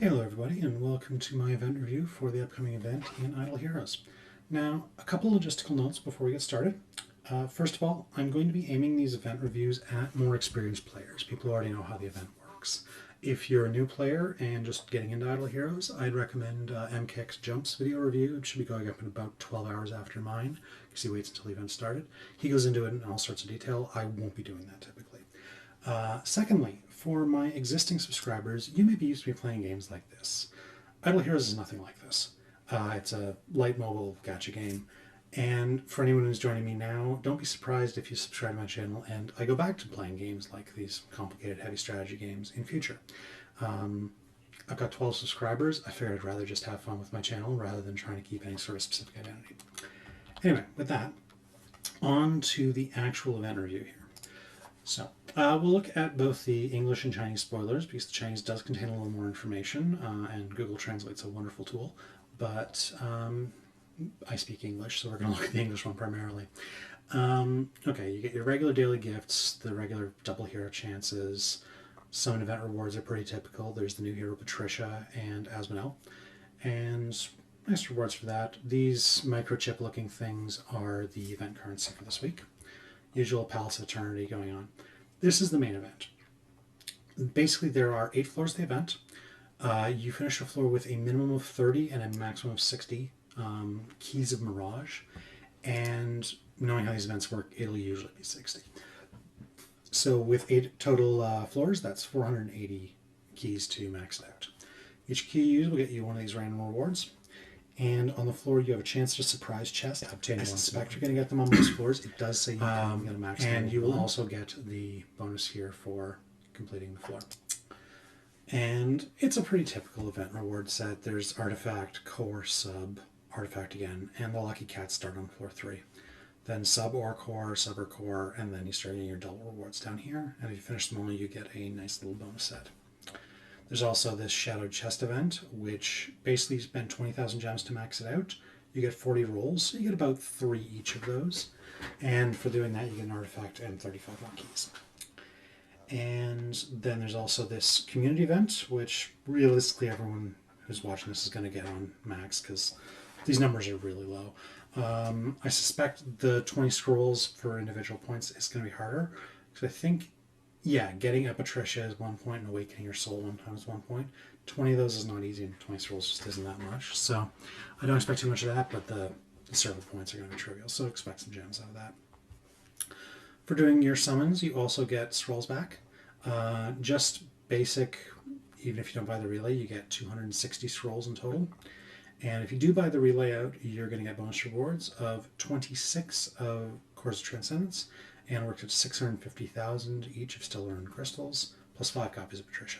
Hello everybody and welcome to my event review for the upcoming event in Idle Heroes. Now, a couple logistical notes before we get started. First of all, I'm going to be aiming these event reviews at more experienced players, people who already know how the event works. If you're a new player and just getting into Idle Heroes, I'd recommend MKX Jump's video review. It should be going up in about 12 hours after mine, because he waits until the event started. He goes into it in all sorts of detail. I won't be doing that typically. Secondly, for my existing subscribers, you may be used to me playing games like this. Idle Heroes is nothing like this. It's a light mobile gacha game. And for anyone who's joining me now, don't be surprised if you subscribe to my channel and I go back to playing games like these complicated, heavy strategy games in future. I've got 12 subscribers. I figured I'd rather just have fun with my channel rather than trying to keep any sort of specific identity. Anyway, with that, on to the actual event review here. So we'll look at both the English and Chinese spoilers because the Chinese does contain a little more information and Google Translate's a wonderful tool, but I speak English, so we're going to look at the English one primarily. Okay, you get your regular daily gifts, the regular double hero chances. Some event rewards are pretty typical. There's the new hero Patricia and Asmonel, and nice rewards for that. These microchip looking things are the event currency for this week. Usual Palace of Eternity going on. This is the main event. Basically, there are 8 floors of the event. You finish a floor with a minimum of 30 and a maximum of 60 keys of Mirage. And knowing how these events work, it'll usually be 60. So with 8 total floors, that's 480 keys to max it out. Each key you use will get you one of these random rewards. And on the floor, you have a chance to surprise chest. I suspect you're going to get them on most floors. It does say you can get a max. And you will also get the bonus here for completing the floor. And it's a pretty typical event reward set. There's artifact, core, sub, artifact again, and the lucky cats start on floor 3. Then sub or core, and then you start getting your double rewards down here. And if you finish them all, you get a nice little bonus set. There's also this Shadowed Chest event, which basically you spend 20,000 gems to max it out. You get 40 rolls, so you get about 3 each of those. And for doing that, you get an artifact and 35 more keys. And then there's also this community event, which realistically everyone who's watching this is going to get on max, because these numbers are really low. I suspect the 20 scrolls for individual points is going to be harder, because I think getting a Patricia is 1 point and awakening your soul 1 time is 1 point. 20 of those is not easy, and 20 scrolls just isn't that much. So I don't expect too much of that, but the server points are going to be trivial, so expect some gems out of that. For doing your summons, you also get scrolls back. Just basic, even if you don't buy the relay, you get 260 scrolls in total. And if you do buy the relay out, you're going to get bonus rewards of 26 of Cores of Transcendence, and it works at 650,000 each of still earned crystals, plus 5 copies of Patricia.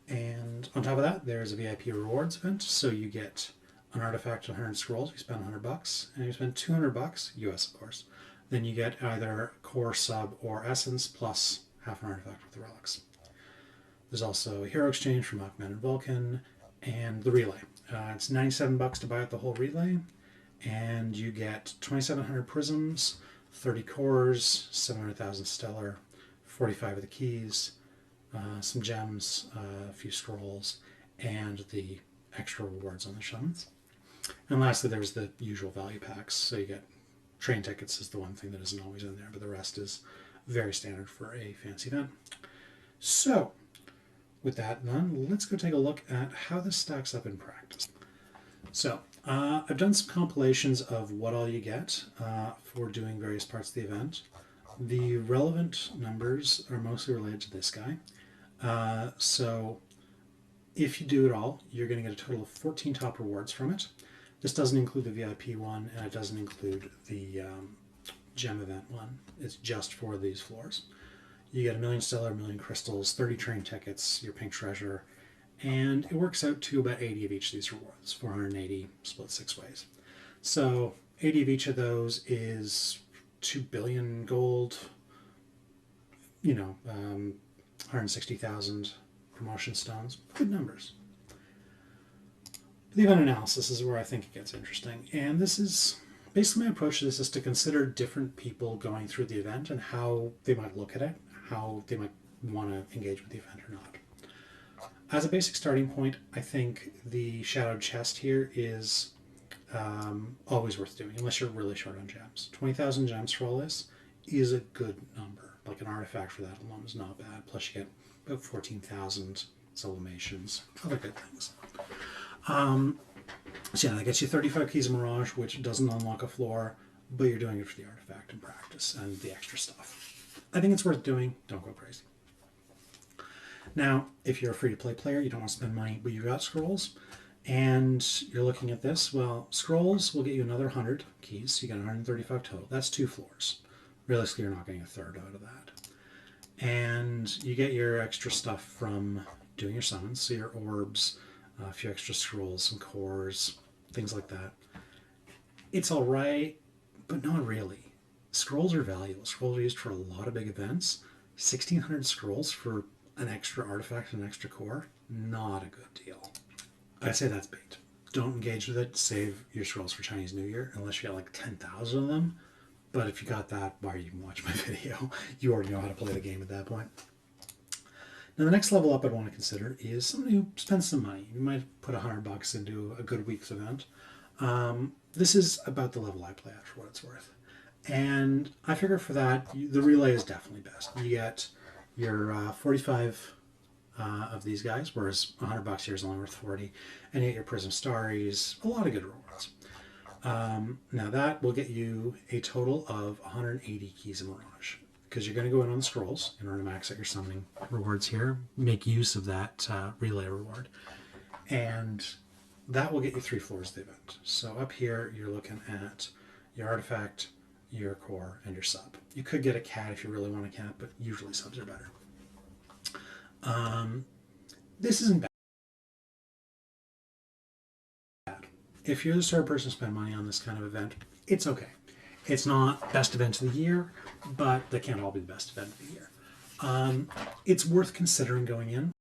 And on top of that, there's a VIP rewards event, so you get an artifact and 100 scrolls. You spend 100 bucks, and you spend 200 bucks, US of course. Then you get either core, sub, or essence, plus half an artifact with the relics. There's also a hero exchange from Ahmed and Vulcan, and the relay. It's 97 bucks to buy out the whole relay, and you get 2,700 prisms, 30 cores, 700,000 stellar, 45 of the keys, some gems, a few scrolls, and the extra rewards on the summons. And lastly, there's the usual value packs. So you get train tickets is the one thing that isn't always in there, but the rest is very standard for a fancy event. So, with that done, let's go take a look at how this stacks up in practice. So, I've done some compilations of what all you get for doing various parts of the event. The relevant numbers are mostly related to this guy. So, if you do it all, you're going to get a total of 14 top rewards from it. This doesn't include the VIP one, and it doesn't include the gem event one. It's just for these floors. You get 1 million stellar, 1 million crystals, 30 train tickets, your pink treasure, and it works out to about 80 of each of these rewards, 480 split 6 ways. So 80 of each of those is 2 billion gold, 160,000 promotion stones. Good numbers. The event analysis is where I think it gets interesting, and this is basically my approach to this is to consider different people going through the event and how they might look at it, how they might want to engage with the event or not. As a basic starting point, I think the shadowed chest here is always worth doing, unless you're really short on gems. 20,000 gems for all this is a good number. Like an artifact for that alone is not bad. Plus you get about 14,000 sublimations, other good things. So yeah, that gets you 35 keys of Mirage, which doesn't unlock a floor, but you're doing it for the artifact and practice and the extra stuff. I think it's worth doing. Don't go crazy. Now, if you're a free-to-play player, you don't want to spend money, but you've got scrolls, and you're looking at this, well, scrolls will get you another 100 keys, so you get 135 total. That's 2 floors. Realistically, you're not getting a third out of that. And you get your extra stuff from doing your summons, so your orbs, a few extra scrolls, some cores, things like that. It's all right, but not really. Scrolls are valuable. Scrolls are used for a lot of big events. 1,600 scrolls for an extra artifact and an extra core, not a good deal. I'd say that's bait. Don't engage with it. Save your scrolls for Chinese New Year, unless you got like 10,000 of them. But if you got that, why are you even watching my video? You already know how to play the game at that point. Now the next level up I'd want to consider is somebody who spends some money. You might put $100 into a good week's event. This is about the level I play at, for what it's worth. And I figure for that, the relay is definitely best. You get your 45 of these guys, whereas $100 here is only worth 40, and you get your Prism Starries, a lot of good rewards. Now that will get you a total of 180 keys of Mirage, because you're going to go in on the scrolls in order to max out your summoning rewards here, make use of that relay reward, and that will get you 3 floors of the event. So up here you're looking at your artifact, your core, and your sub. You could get a cat if you really want a cat, but usually subs are better. This isn't bad. If you're the sort of person to spend money on this kind of event, it's okay. It's not best event of the year, but they can't all be the best event of the year. It's worth considering going in.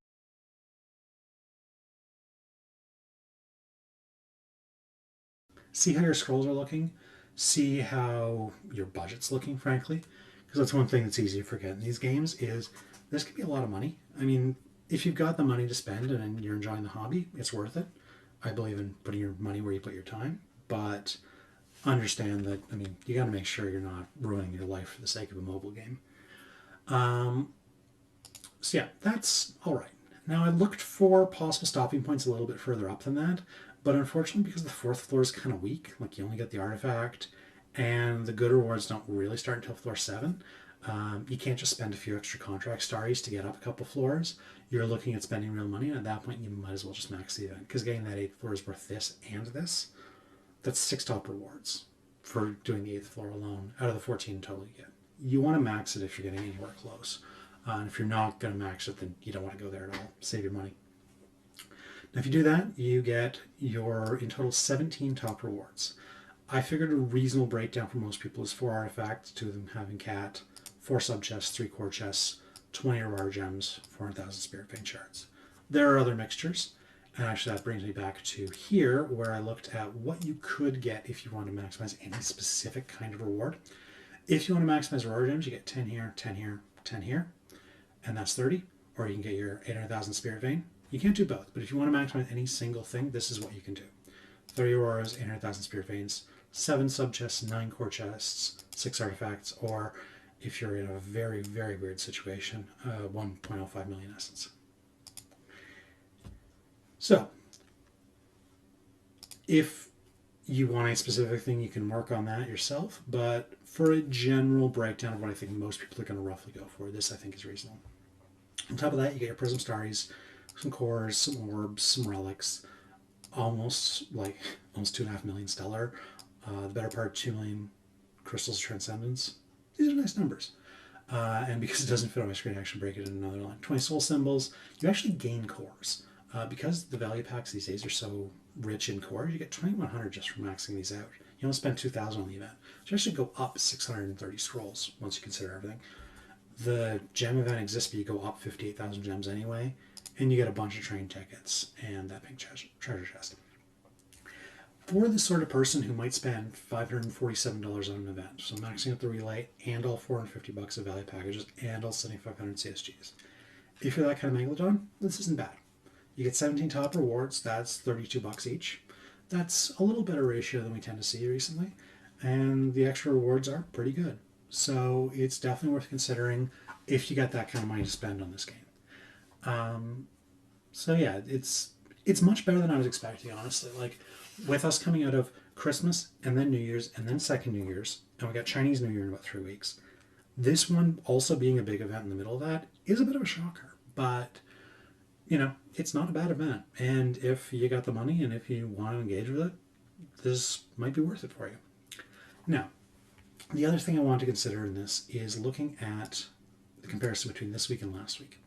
See how your scrolls are looking. See how your budget's looking, frankly. Because that's one thing that's easy to forget in these games is this could be a lot of money. I mean, if you've got the money to spend and you're enjoying the hobby, it's worth it. I believe in putting your money where you put your time. But understand that, I mean, you got to make sure you're not ruining your life for the sake of a mobile game. So yeah, that's all right. Now I looked for possible stopping points a little bit further up than that, but unfortunately because the 4th floor is kind of weak, like you only get the artifact, and the good rewards don't really start until floor 7, you can't just spend a few extra contract starries to get up a couple floors. You're looking at spending real money, and at that point you might as well just max the event, because getting that 8th floor is worth this and this. That's 6 top rewards for doing the 8th floor alone out of the 14 total you get. You want to max it if you're getting anywhere close. And if you're not going to max it, then you don't want to go there at all. Save your money. Now, if you do that, you get your, in total, 17 top rewards. I figured a reasonable breakdown for most people is 4 artifacts, 2 of them having cat, 4 sub chests, 3 core chests, 20 rare gems, 400,000 spirit vein shards. There are other mixtures. And actually that brings me back to here, where I looked at what you could get if you want to maximize any specific kind of reward. If you want to maximize rare gems, you get 10 here, 10 here, 10 here, and that's 30. Or you can get your 800,000 spirit vein. You can't do both, but if you want to maximize any single thing, this is what you can do. 30 auroras, 800,000 spirit veins, 7 sub chests, 9 core chests, 6 artifacts, or if you're in a very, very weird situation, 1.05 million essence. So, if you want a specific thing, you can work on that yourself, but for a general breakdown of what I think most people are going to roughly go for, this I think is reasonable. On top of that, you get your Prism Starries, some cores, some orbs, some relics, almost 2.5 million stellar, the better part 2 million crystals of transcendence. These are nice numbers. And because it doesn't fit on my screen, I actually break it in another line. 20 soul symbols. You actually gain cores. Because the value packs these days are so rich in cores, you get 2,100 just from maxing these out. You don't spend 2,000 on the event. So you actually go up 630 scrolls once you consider everything. The gem event exists, but you go up 58,000 gems anyway, and you get a bunch of train tickets and that big treasure chest. For the sort of person who might spend $547 on an event, so maxing out the relay and all $450 of value packages and all 7,500 CSGs. If you're that kind of Megalodon, this isn't bad. You get 17 top rewards, that's $32 each. That's a little better ratio than we tend to see recently, and the extra rewards are pretty good. So it's definitely worth considering if you got that kind of money to spend on this game. So yeah, it's much better than I was expecting, honestly. Like, with us coming out of Christmas and then New Year's and then second New Year's, and we got Chinese New Year in about 3 weeks. This one also being a big event in the middle of that is a bit of a shocker, but it's not a bad event. And if you got the money and if you want to engage with it, this might be worth it for you. Now, the other thing I want to consider in this is looking at the comparison between this week and last week.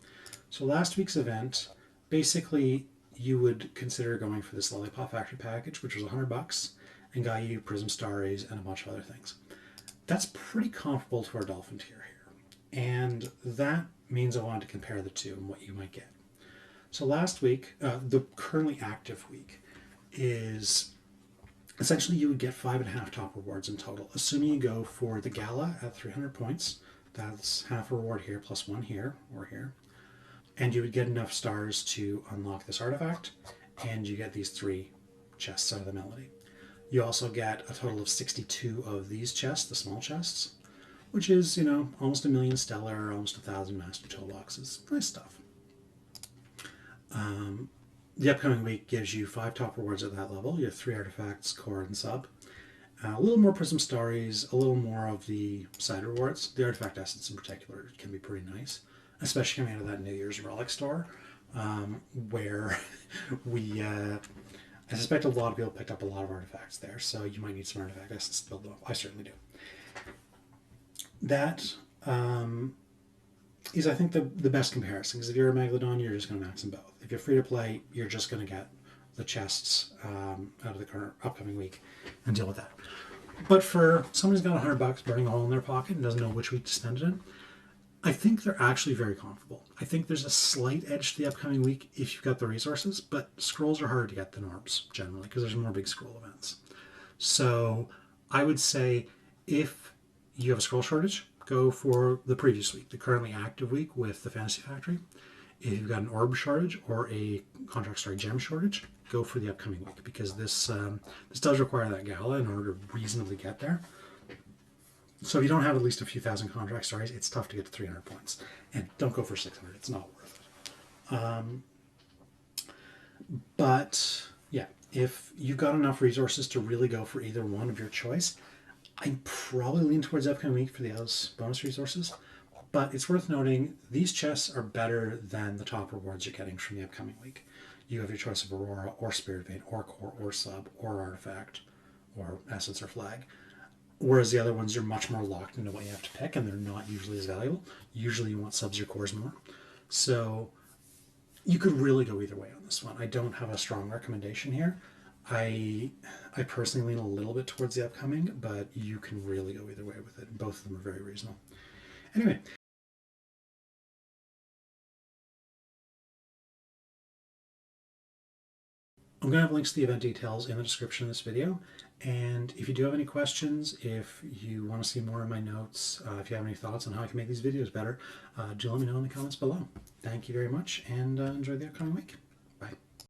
So last week's event, basically, you would consider going for this Lollipop Factory package, which was $100, and got you Prism Star Rays and a bunch of other things. That's pretty comparable to our Dolphin tier here, and that means I wanted to compare the two and what you might get. So last week, the currently active week, is essentially you would get 5.5 top rewards in total, assuming you go for the Gala at 300 points. That's half a reward here plus one here or here. And you would get enough stars to unlock this artifact, and you get these 3 chests out of the melody. You also get a total of 62 of these chests, the small chests, which is, almost 1,000,000 stellar, almost 1,000 master toolboxes. Nice stuff. The upcoming week gives you 5 top rewards at that level. You have 3 artifacts, core, and sub. A little more Prism Starries, a little more of the side rewards. The artifact essence in particular can be pretty nice, especially coming out of that New Year's relic store, where I suspect a lot of people picked up a lot of artifacts there, so you might need some artifact essence to build them up. I certainly do. That is, I think, the best comparison, because if you're a Megalodon, you're just going to max them both. If you're free to play, you're just going to get the chests out of the current upcoming week and deal with that. But for someone who's got $100 burning a hole in their pocket and doesn't know which week to spend it in, I think they're actually very comparable. I think there's a slight edge to the upcoming week if you've got the resources, but scrolls are harder to get than orbs generally because there's more big scroll events. So I would say if you have a scroll shortage, go for the previous week, the currently active week with the Fantasy Factory. If you've got an orb shortage or a Contract Star gem shortage, go for the upcoming week, because this does require that Gala in order to reasonably get there. So if you don't have at least a few thousand Contract Stars, it's tough to get to 300 points. And don't go for 600, it's not worth it. But yeah, if you've got enough resources to really go for either one of your choice, I'd probably lean towards the upcoming week for the those bonus resources. But it's worth noting, these chests are better than the top rewards you're getting from the upcoming week. You have your choice of Aurora, or Spirit Vein, or Core, or Sub, or Artifact, or Essence, or Flag. Whereas the other ones, you're much more locked into what you have to pick, and they're not usually as valuable. Usually you want subs or cores more. So you could really go either way on this one. I don't have a strong recommendation here. I personally lean a little bit towards the upcoming, but you can really go either way with it. Both of them are very reasonable. Anyway, I'm going to have links to the event details in the description of this video. And if you do have any questions, if you want to see more of my notes, if you have any thoughts on how I can make these videos better, do let me know in the comments below. Thank you very much, and enjoy the upcoming week.